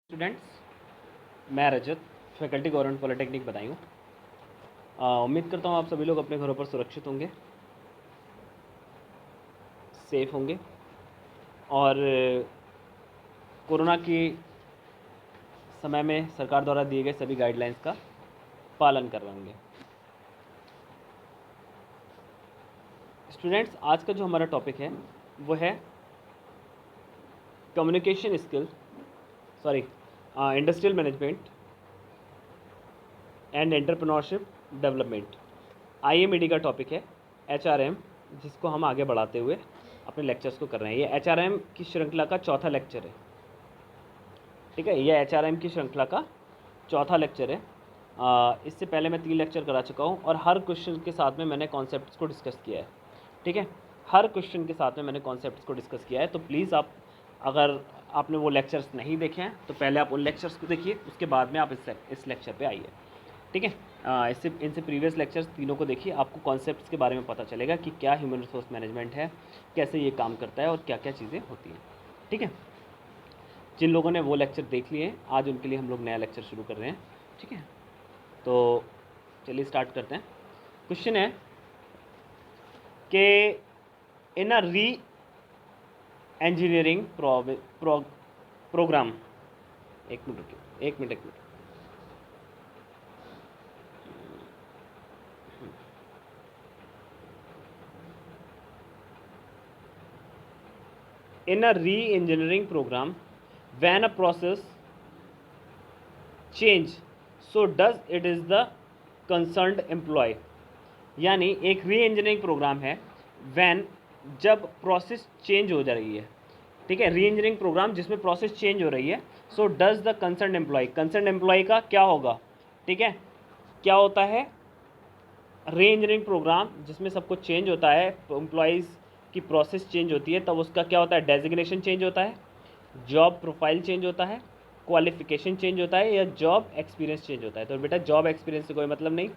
Students, मैं रजत, faculty government polytechnic Badaun. उम्मीद करता हूँ आप सभी लोग अपने घरों पर सुरक्षित होंगे, सेफ होंगे और कोरोना की समय में सरकार द्वारा दिए गए सभी गाइडलाइंस का पालन कर रहे होंगे। स्टूडेंट्स, आज का जो हमारा टॉपिक है वो है communication skill industrial management and entrepreneurship development. IMED का टॉपिक है HRM, जिसको हम आगे बढ़ाते हुए अपने लेक्चर्स को कर रहे हैं। ये HRM की श्रृंखला का चौथा लेक्चर है। ठीक है, ये HRM की श्रृंखला का चौथा लेक्चर है। इससे पहले मैं 3 लेक्चर करा चुका हूँ और हर क्वेश्चन के साथ में मैंने कॉन्सेप्ट्स को डिस्कस किया है। ठीक है, हर क्वेश्चन के साथ में मैंने कॉन्सेप्ट्स को डिस्कस किया है। तो प्लीज़ आप, अगर आपने वो लेक्चर्स नहीं देखे हैं तो पहले आप उन लेक्चर्स को देखिए, उसके बाद में आप इस लेक्चर पे आइए। ठीक है, इनसे प्रीवियस लेक्चर्स तीनों को देखिए, आपको कॉन्सेप्ट्स के बारे में पता चलेगा कि क्या ह्यूमन रिसोर्स मैनेजमेंट है, कैसे ये काम करता है और क्या क्या चीज़ें होती हैं। ठीक है, जिन लोगों ने वो लेक्चर देख लिए हैं, आज उनके लिए हम लोग नया लेक्चर शुरू कर रहे हैं। ठीक है, तो चलिए स्टार्ट करते हैं। क्वेश्चन है कि इन अ री इंजीनियरिंग प्रोग्राम, एक minute in a re-engineering program, when a process change, so does it is the concerned employee। यानी एक री इंजीनियरिंग प्रोग्राम है when, जब प्रोसेस चेंज हो जा रही है। ठीक है, री इंजीनियरिंग प्रोग्राम जिसमें प्रोसेस चेंज हो रही है, so does the concern employ, concern employ का क्या होगा। ठीक है, क्या होता है री इंजीनियरिंग प्रोग्राम जिसमें सब कुछ चेंज होता है, एम्प्लॉयज़ की प्रोसेस चेंज होती है, तब उसका क्या होता है, डेजिग्नेशन चेंज होता है, जॉब प्रोफाइल चेंज होता है, क्वालिफिकेशन चेंज होता है या जॉब एक्सपीरियंस चेंज होता है। तो बेटा जॉब एक्सपीरियंस से कोई मतलब नहीं,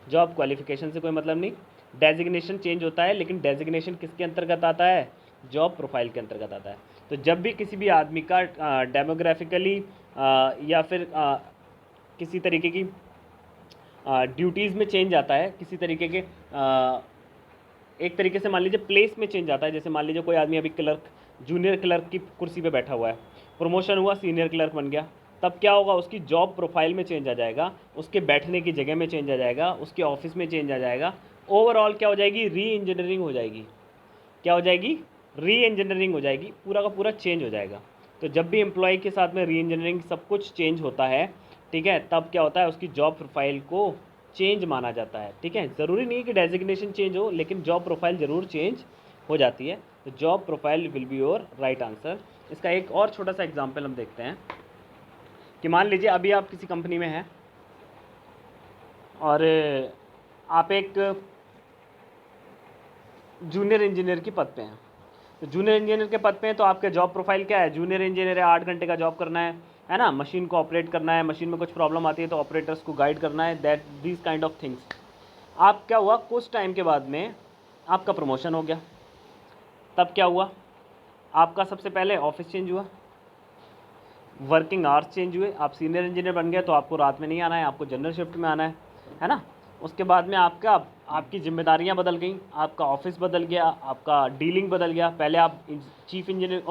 जॉब क्वालिफिकेशन से कोई मतलब नहीं। डेजिग्नेशन चेंज होता है, लेकिन डेजिग्नेशन किसके अंतर्गत आता है, जॉब प्रोफाइल के अंतर्गत आता है। तो जब भी किसी भी आदमी का डेमोग्राफिकली या फिर किसी तरीके की ड्यूटीज़ में चेंज आता है, किसी तरीके के एक तरीके से मान लीजिए प्लेस में चेंज आता है। जैसे मान लीजिए कोई आदमी अभी क्लर्क, जूनियर क्लर्क की कुर्सी पे बैठा हुआ है, प्रमोशन हुआ, सीनियर क्लर्क बन गया, तब क्या होगा, उसकी जॉब प्रोफाइल में चेंज आ जाएगा, उसके बैठने की जगह में चेंज आ जाएगा, उसके ऑफिस में चेंज आ जाएगा। ओवरऑल क्या हो जाएगी, री इंजीनियरिंग हो जाएगी। क्या हो जाएगी, री इंजीनियरिंग हो जाएगी, पूरा का पूरा चेंज हो जाएगा। तो जब भी एम्प्लॉय के साथ में री इंजीनियरिंग सब कुछ चेंज होता है, ठीक है, तब क्या होता है, उसकी जॉब प्रोफाइल को चेंज माना जाता है। ठीक है, ज़रूरी नहीं कि डेजिग्नेशन चेंज हो, लेकिन जॉब प्रोफाइल ज़रूर चेंज हो जाती है। तो job profile will be your right answer. इसका एक और छोटा सा एग्जांपल हम देखते हैं कि मान लीजिए अभी आप किसी कंपनी में हैं और आप एक जूनियर इंजीनियर के पद पे हैं। तो जूनियर इंजीनियर के पद पे हैं तो आपका जॉब प्रोफाइल क्या है, जूनियर इंजीनियर है, 8 घंटे का जॉब करना है ना, मशीन को ऑपरेट करना है, मशीन में कुछ प्रॉब्लम आती है तो ऑपरेटर्स को गाइड करना है, that these kind of things. आप क्या हुआ, कुछ टाइम के बाद में आपका प्रमोशन हो गया, तब क्या हुआ, आपका सबसे पहले ऑफिस चेंज हुआ, वर्किंग आवर्स चेंज हुए, आप सीनियर इंजीनियर बन गए तो आपको रात में नहीं आना है, आपको जनरल शिफ्ट में आना है ना। उसके बाद में आपकी जिम्मेदारियां बदल गई, आपका ऑफिस बदल गया, आपका डीलिंग बदल गया। पहले आप चीफ इंजीनियर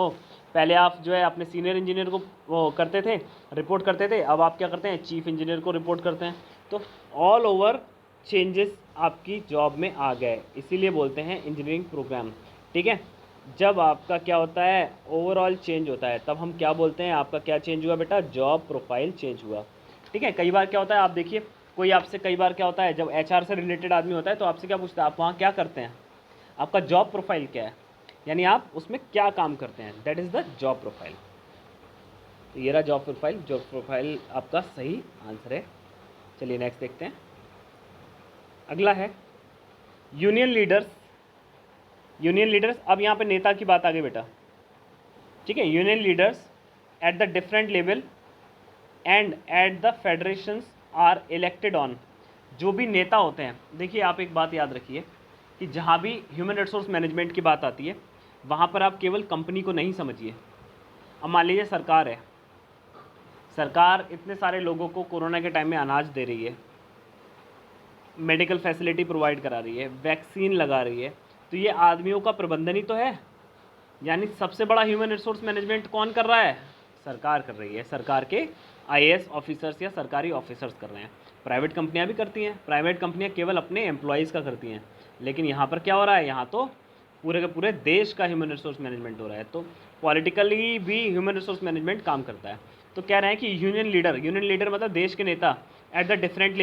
पहले आप जो है अपने सीनियर इंजीनियर को वो करते थे, रिपोर्ट करते थे, अब आप क्या करते हैं, चीफ इंजीनियर को रिपोर्ट करते हैं। तो ऑल ओवर चेंजेस आपकी जॉब में आ गए, इसीलिए बोलते हैं इंजीनियरिंग प्रोग्राम। ठीक है, जब आपका क्या होता है, ओवरऑल चेंज होता है, तब हम क्या बोलते हैं, आपका क्या चेंज हुआ बेटा, जॉब प्रोफाइल चेंज हुआ। ठीक है, कई बार क्या होता है, आप देखिए कोई आपसे, कई बार क्या होता है जब HR से रिलेटेड आदमी होता है तो आपसे क्या पूछता है, आप वहाँ क्या करते हैं, आपका जॉब प्रोफाइल क्या है, यानी आप उसमें क्या काम करते हैं, that is the job profile. तो ये रहा जॉब प्रोफाइल आपका सही आंसर है। चलिए नेक्स्ट देखते हैं। अगला है यूनियन लीडर्स। अब यहाँ पे नेता की बात आ गई बेटा। ठीक है, union leaders at the different level and at the federations are elected on. जो भी नेता होते हैं, देखिए आप एक बात याद रखिए कि जहाँ भी ह्यूमन रिसोर्स मैनेजमेंट की बात आती है, वहाँ पर आप केवल कंपनी को नहीं समझिए। अब मान लीजिए सरकार है, सरकार इतने सारे लोगों को कोरोना के टाइम में अनाज दे रही है, मेडिकल फैसिलिटी प्रोवाइड करा रही है, वैक्सीन लगा रही है, तो ये आदमियों का प्रबंधन ही तो है। यानी सबसे बड़ा ह्यूमन रिसोर्स मैनेजमेंट कौन कर रहा है? सरकार कर रही है। सरकार के आईएएस ऑफिसर्स या सरकारी ऑफिसर्स कर रहे हैं। प्राइवेट कंपनियां भी करती हैं, प्राइवेट कंपनियां केवल अपने एम्प्लॉयज़ का करती हैं, लेकिन यहाँ पर क्या हो रहा है? यहाँ तो पूरे के पूरे देश का ह्यूमन रिसोर्स मैनेजमेंट हो रहा है। तो पॉलिटिकली भी ह्यूमन रिसोर्स मैनेजमेंट काम करता है। तो कह रहे हैं कि यूनियन लीडर मतलब देश के नेता एट द डिफरेंट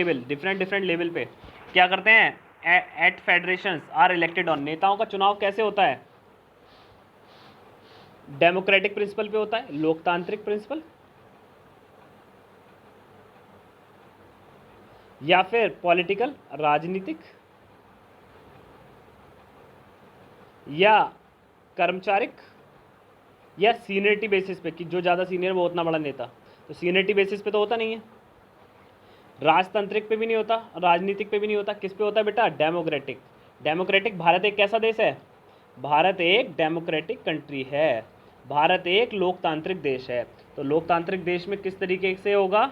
लेवल पे क्या करते हैं? At federations are elected on, नेताओं का चुनाव कैसे होता है? डेमोक्रेटिक प्रिंसिपल पे होता है, लोकतांत्रिक प्रिंसिपल, या फिर पॉलिटिकल राजनीतिक, या कर्मचारिक, या सीनियरिटी बेसिस पे कि जो ज़्यादा सीनियर वो उतना बड़ा नेता। तो सीनियरिटी बेसिस पे तो होता नहीं है, राजतांत्रिक पे भी नहीं होता, राजनीतिक पे भी नहीं होता। किस पे होता है बेटा? डेमोक्रेटिक। डेमोक्रेटिक। भारत एक कैसा देश है? भारत एक डेमोक्रेटिक कंट्री है, भारत एक लोकतांत्रिक देश है। तो लोकतांत्रिक देश में किस तरीके से होगा?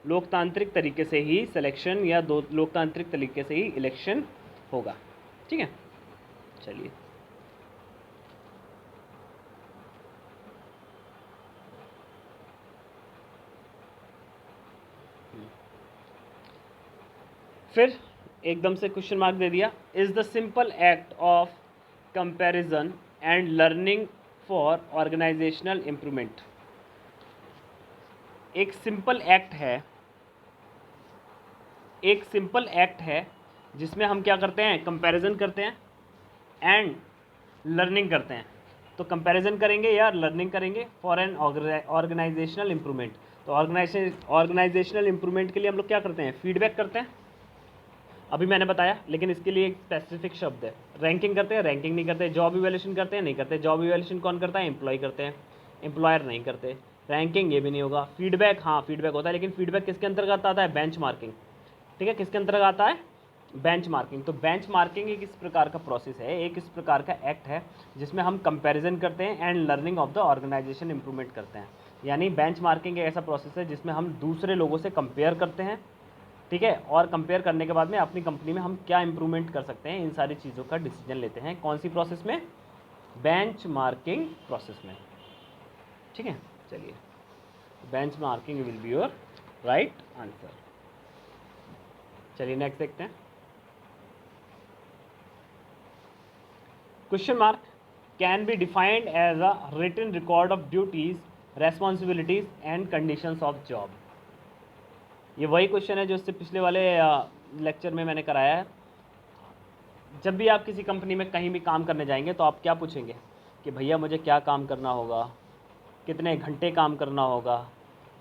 लोकतांत्रिक तरीके से ही सिलेक्शन या दो लोकतांत्रिक तरीके से ही इलेक्शन होगा। ठीक है, चलिए फिर एकदम से क्वेश्चन मार्क दे दिया। Is the simple act of comparison and learning for organisational improvement. एक सिंपल एक्ट है जिसमें हम क्या करते हैं? कंपैरिजन करते हैं एंड लर्निंग करते हैं। तो कंपैरिजन करेंगे या लर्निंग करेंगे फॉर एन ऑर्गेनाइजेशनल इम्प्रूवमेंट। तो ऑर्गेनाइजेशनल इम्प्रूवमेंट के लिए हम लोग क्या करते हैं? फीडबैक करते हैं, अभी मैंने बताया, लेकिन इसके लिए एक स्पेसिफिक शब्द है। रैंकिंग करते हैं, रैंकिंग नहीं करते। जॉब इवैल्यूएशन करते हैं, नहीं करते। जॉब इवैल्यूएशन कौन करता है? एम्प्लॉय करते हैं, एम्प्लॉयर नहीं करते। रैंकिंग ये भी नहीं होगा। फीडबैक, हाँ फीडबैक होता है, लेकिन फीडबैक किसके अंतर्गत आता है? Bench marking. ठीक है, किसके अंतर्गत आता है? Bench marking. तो बेंच मार्किंग एक इस प्रकार का प्रोसेस है, एक इस प्रकार का एक्ट है जिसमें हम कंपैरिजन करते हैं and learning of the organisation improvement करते हैं। यानी बेंच मार्किंग एक ऐसा प्रोसेस है जिसमें हम दूसरे लोगों से कंपेयर करते हैं, ठीक है, और कंपेयर करने के बाद में अपनी कंपनी में हम क्या इंप्रूवमेंट कर सकते हैं, इन सारी चीज़ों का डिसीजन लेते हैं। कौन सी प्रोसेस में? बेंच मार्किंग प्रोसेस में। ठीक है, चलिए bench marking will be your right answer. चलिए नेक्स्ट देखते हैं। Question mark can be defined as a written record of duties, responsibilities and conditions of job. ये वही क्वेश्चन है जो इससे पिछले वाले लेक्चर में मैंने कराया है। जब भी आप किसी कंपनी में कहीं भी काम करने जाएंगे तो आप क्या पूछेंगे कि भैया मुझे क्या काम करना होगा, कितने घंटे काम करना होगा,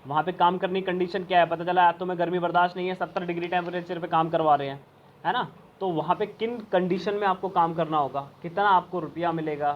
वहाँ पे काम करने की कंडीशन क्या है। पता चला आप तुम्हें गर्मी बर्दाश्त नहीं है, 70 डिग्री टेम्परेचर पे काम करवा रहे हैं, है ना, तो वहाँ पे किन कंडीशन में आपको काम करना होगा, कितना आपको रुपया मिलेगा,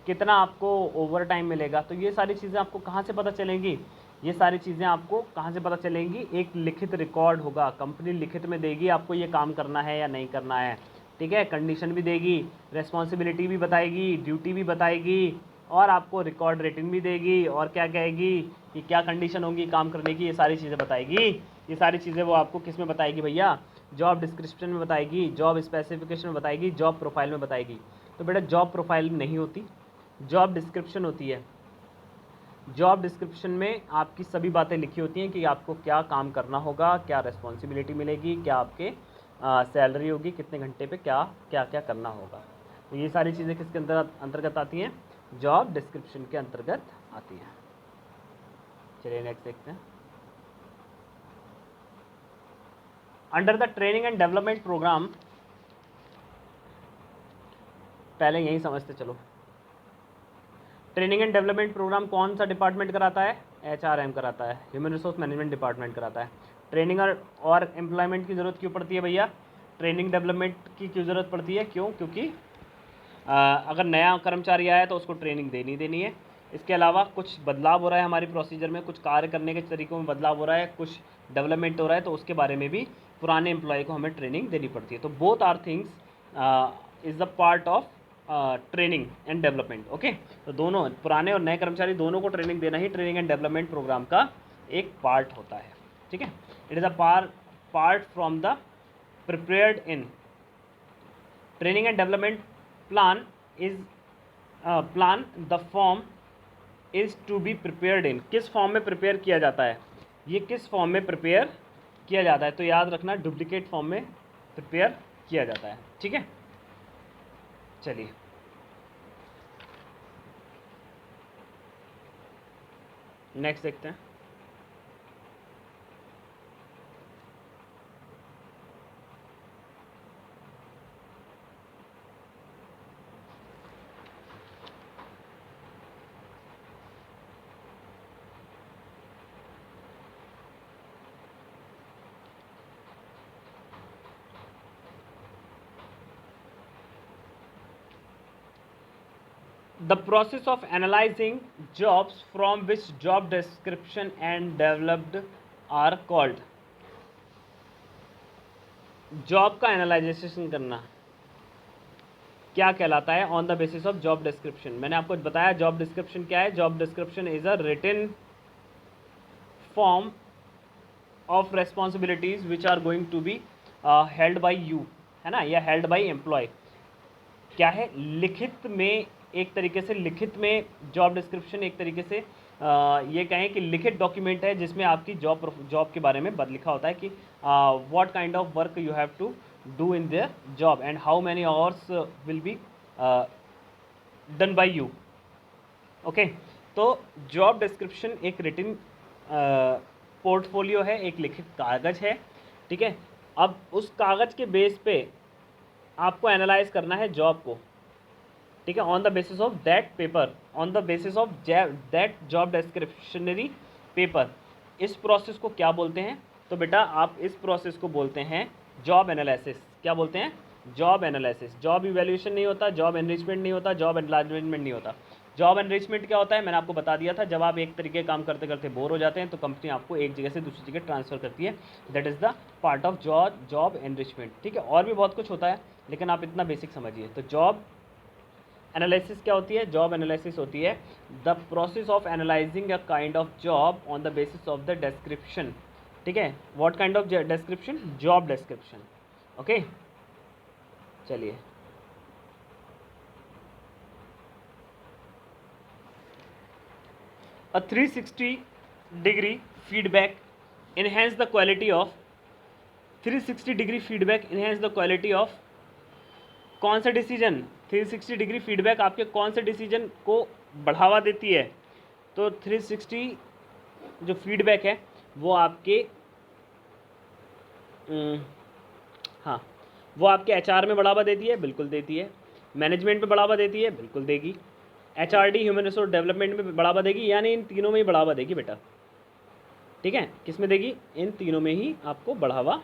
कितना आपको ओवर टाइम मिलेगा। तो ये सारी चीज़ें आपको कहाँ से पता चलेंगी? ये सारी चीज़ें आपको कहाँ से पता चलेंगी? एक लिखित रिकॉर्ड होगा, कंपनी लिखित में देगी आपको ये काम करना है या नहीं करना है। ठीक है, कंडीशन भी देगी, रेस्पॉन्सिबिलिटी भी बताएगी, ड्यूटी भी बताएगी, और आपको रिकॉर्ड रेटिंग भी देगी, और क्या कहेगी कि क्या कंडीशन होंगी काम करने की, ये सारी चीज़ें बताएगी। ये सारी चीज़ें वो आपको किस में बताएगी भैया? जॉब डिस्क्रिप्शन में बताएगी, जॉब स्पेसिफिकेशन में बताएगी, जॉब प्रोफाइल में बताएगी। तो बेटा जॉब प्रोफाइल नहीं होती, जॉब डिस्क्रिप्शन होती है। जॉब डिस्क्रिप्शन में आपकी सभी बातें लिखी होती हैं कि आपको क्या काम करना होगा, क्या रिस्पॉन्सिबिलिटी मिलेगी, क्या आपके सैलरी होगी, कितने घंटे पे क्या क्या क्या करना होगा। तो ये सारी चीज़ें किसके अंतर्गत आती हैं? जॉब डिस्क्रिप्शन के अंतर्गत आती हैं। चलिए नेक्स्ट देखते हैं। Under the training and development programme, पहले यही समझते चलो। ट्रेनिंग एंड डेवलपमेंट प्रोग्राम कौन सा डिपार्टमेंट कराता है? HRM कराता है, ह्यूमन रिसोर्स मैनेजमेंट डिपार्टमेंट कराता है। ट्रेनिंग और एम्प्लॉयमेंट की ज़रूरत क्यों पड़ती है भैया? ट्रेनिंग डेवलपमेंट की क्यों ज़रूरत पड़ती है? क्यों? क्योंकि अगर नया कर्मचारी आया तो उसको ट्रेनिंग देनी है। इसके अलावा कुछ बदलाव हो रहा है हमारी प्रोसीजर में, कुछ कार्य करने के तरीक़ों में बदलाव हो रहा है, कुछ डेवलपमेंट हो रहा है, तो उसके बारे में भी पुराने एम्प्लॉय को हमें ट्रेनिंग देनी पड़ती है। तो both are things is the part of training and development. Okay, तो दोनों पुराने और नए कर्मचारी दोनों को ट्रेनिंग देना ही ट्रेनिंग एंड डेवलपमेंट प्रोग्राम का एक पार्ट होता है, ठीक है। It is a part from the prepared in training and development plan is plan the form is to be prepared in. किस फॉर्म में प्रिपेयर किया जाता है, ये किस फॉर्म में प्रिपेयर किया जाता है, तो याद रखना डुप्लीकेट फॉर्म में प्रिपेयर किया जाता है, ठीक है। चलिए नेक्स्ट देखते हैं। The process of analyzing jobs from which job description and developed are called। Job का एनालाइजेशन करना क्या कहलाता है on the basis of job description. मैंने आपको बताया जॉब डिस्क्रिप्शन क्या है। Job description is a written form of responsibilities which are going to be held by you, है ना, या हेल्ड बाई एम्प्लॉय। क्या है, लिखित में, एक तरीके से लिखित में जॉब डिस्क्रिप्शन एक तरीके से ये कहें कि लिखित डॉक्यूमेंट है जिसमें आपकी जॉब के बारे में लिखा होता है कि what kind of work you have to do in the job and how many hours will be done by you. Okay, तो जॉब डिस्क्रिप्शन एक रिटन पोर्टफोलियो है, एक लिखित कागज़ है, ठीक है। अब उस कागज़ के बेस पे आपको एनालाइज करना है जॉब को, ठीक है, on the basis of that paper, on the basis of that job discretionary paper. इस प्रोसेस को क्या बोलते हैं, तो बेटा आप इस प्रोसेस को बोलते हैं जॉब एनालिसिस। क्या बोलते हैं, जॉब एनालिसिस। जॉब इवैल्यूएशन नहीं होता, जॉब एनरिचमेंट नहीं होता, जॉब एनलार्जमेंट नहीं होता। जॉब एनरिचमेंट क्या होता है, मैंने आपको बता दिया था, जब आप एक तरीके काम करते करते बोर हो जाते हैं तो कंपनी आपको एक जगह से दूसरी जगह ट्रांसफ़र करती है। That is the part of job enrichment, ठीक है। और भी बहुत कुछ होता है लेकिन आप इतना बेसिक समझिए। तो जॉब एनालिसिस क्या होती है, जॉब एनालिसिस होती है the process of analysing a kind of job on the basis of the description, ठीक है। What kind of description, job description. Okay, चलिए a 360 degree feedback enhance the quality of 360 degree feedback enhance the quality of कौन सा decision, 360 degree feedback आपके कौन से decision को बढ़ावा देती है, तो 360 जो फीडबैक है वो आपके हाँ वो आपके एचआर में बढ़ावा देती है, बिल्कुल देती है। मैनेजमेंट में बढ़ावा देती है, बिल्कुल देगी। एचआरडी ह्यूमन रिसोर्स डेवलपमेंट में बढ़ावा देगी, यानी इन तीनों में ही बढ़ावा देगी बेटा, ठीक है। किस में देगी, इन तीनों में ही आपको बढ़ावा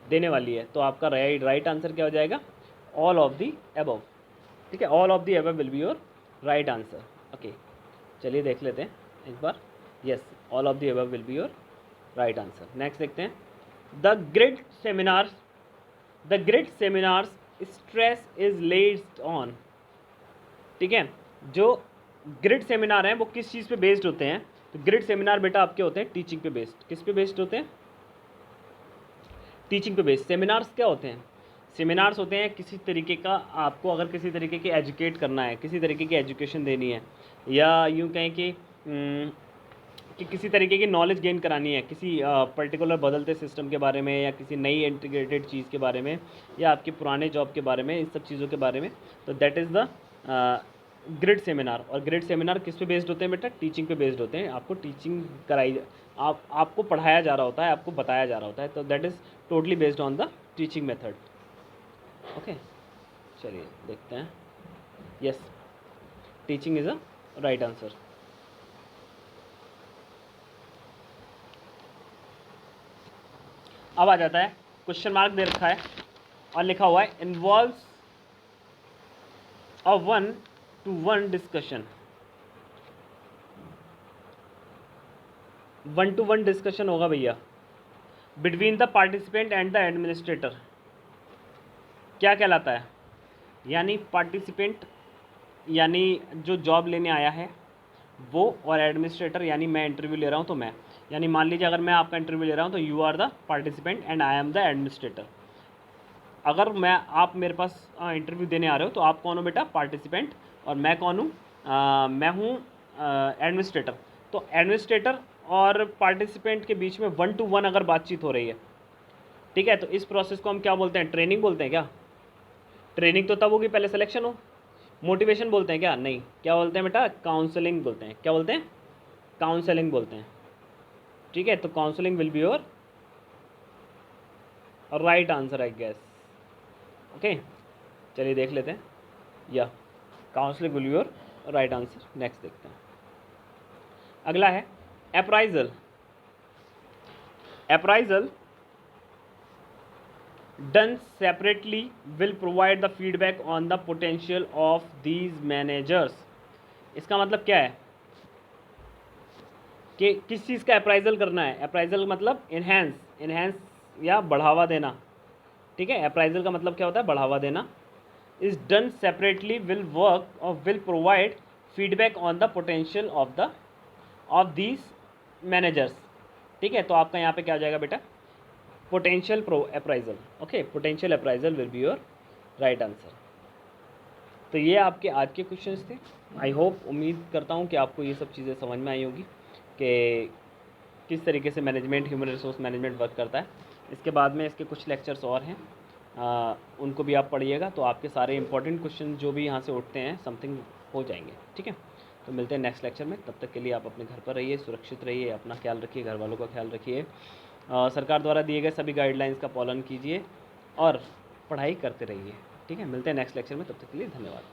देने वाली है। तो आपका राइट आंसर क्या हो जाएगा, ऑल ऑफ दी अबव, ठीक है। All of the above will be your right answer. Okay, चलिए देख लेते हैं एक बार। Yes, all of the above will be your right answer. Next देखते हैं, the grid seminars stress is laced on, ठीक है। जो ग्रिड सेमिनार हैं वो किस चीज़ पे बेस्ड होते हैं, तो ग्रिड सेमिनार बेटा आपके होते हैं टीचिंग पे बेस्ड। किस पे बेस्ड होते हैं, टीचिंग पे बेस्ड। सेमिनार्स क्या होते हैं, सेमिनार्स होते हैं किसी तरीके का, आपको अगर किसी तरीके की एजुकेट करना है, किसी तरीके की एजुकेशन देनी है, या यूँ कहें कि किसी तरीके की नॉलेज गेन करानी है किसी पर्टिकुलर बदलते सिस्टम के बारे में, या किसी नई इंटीग्रेटेड चीज़ के बारे में, या आपके पुराने जॉब के बारे में, इन सब चीज़ों के बारे में, तो that is the grid seminar. और ग्रिड सेमिनार किस पे बेस्ड होते हैं बेटा, टीचिंग पे बेस्ड होते हैं। आपको टीचिंग कराई, आपको पढ़ाया जा रहा होता है, आपको बताया जा रहा होता है, तो that is totally based on the teaching method. Okay, चलिए देखते हैं। Yes, teaching is a right answer. अब आ जाता है, क्वेश्चन मार्क दे रखा है और लिखा हुआ है involves a 1-to-1 discussion. 1-to-1 discussion होगा भैया between the participant and the administrator. क्या कहलाता है, यानी पार्टिसिपेंट यानी जो जॉब लेने आया है वो, और एडमिनिस्ट्रेटर यानी मैं इंटरव्यू ले रहा हूँ तो मैं, यानी मान लीजिए अगर मैं आपका इंटरव्यू ले रहा हूँ तो you are the participant and I am the administrator. अगर आप मेरे पास इंटरव्यू देने आ रहे हो तो आप कौन हो बेटा? पार्टिसिपेंट। और मैं कौन हूँ? मैं हूँ एडमिनिस्ट्रेटर। तो एडमिनिस्ट्रेटर और पार्टिसिपेंट के बीच में 1 to 1 अगर बातचीत हो रही है, ठीक है, तो इस प्रोसेस को हम क्या बोलते हैं? ट्रेनिंग बोलते हैं क्या? ट्रेनिंग तो तब होगी पहले सिलेक्शन हो। मोटिवेशन बोलते हैं क्या? नहीं। क्या बोलते हैं बेटा? काउंसलिंग बोलते हैं। क्या बोलते हैं? काउंसलिंग बोलते हैं। ठीक है, तो counselling will be your right answer I guess. Okay, चलिए देख लेते हैं। या counselling will be your right answer. Next देखते हैं। अगला है appraisal. Appraisal done separately will provide the feedback on the potential of these managers। इसका मतलब क्या है कि किस चीज़ का अप्राइजल करना है? अप्राइजल मतलब इन्हेंस या बढ़ावा देना। ठीक है, अप्राइजल का मतलब क्या होता है? बढ़ावा देना। Is done separately will work और will provide feedback on the potential of these managers. ठीक है, तो आपका यहाँ पे क्या हो जाएगा बेटा? Potential appraisal. Okay, potential appraisal will be your right answer. तो ये आपके आज के क्वेश्चंस थे। आई होप, उम्मीद करता हूँ कि आपको ये सब चीज़ें समझ में आई होगी कि किस तरीके से management, human resource management work करता है। इसके बाद में इसके कुछ लेक्चर्स और हैं, उनको भी आप पढ़िएगा तो आपके सारे इंपॉर्टेंट क्वेश्चन जो भी यहाँ से उठते हैं समथिंग हो जाएंगे। ठीक है, तो मिलते हैं नेक्स्ट लेक्चर में। तब तक के लिए आप अपने घर पर रहिए, सुरक्षित रहिए, अपना ख्याल रखिए, घर वालों का ख्याल रखिए, सरकार द्वारा दिए गए सभी गाइडलाइंस का पालन कीजिए और पढ़ाई करते रहिए। ठीक है, मिलते हैं नेक्स्ट लेक्चर में। तब तक के लिए धन्यवाद।